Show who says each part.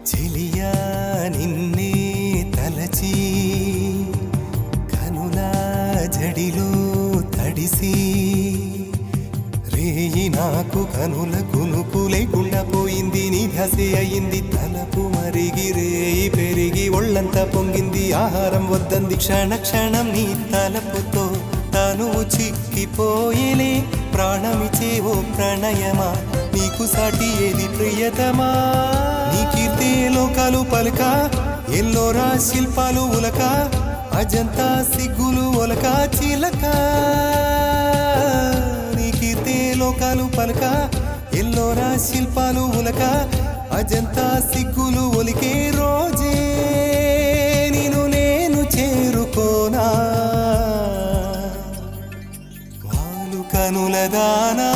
Speaker 1: చెలియా నిన్నే తలచి కనులా జడిలో తడిసి రేయి నాకు కనుల కునుకు లేకుండా పోయింది నీ ధ్యాసే అయింది తలపు మరిగి రేయి పెరిగి ఒళ్ళంతా పొంగింది ఆహారం వద్దంది క్షణ క్షణం నీ తలపుతో తనువు చిక్కిపోయేలే ప్రాణమిచే ఓ ప్రణయమా నీకు సాటి ఏది ప్రియతమా నీ కీర్తే లోకాలు పలక ఎల్లోరా శిల్పాలు ఉలక అజంతా సిగ్గులు ఒలక చిలక నీ కీర్తే లోకాలు పలక ఎల్లోరా శిల్పాలు ఉలక అజంతా సిగ్గులు ఒలికే రోజే నిన్ను నేను చేరుకోనా వాలు కనుల దానా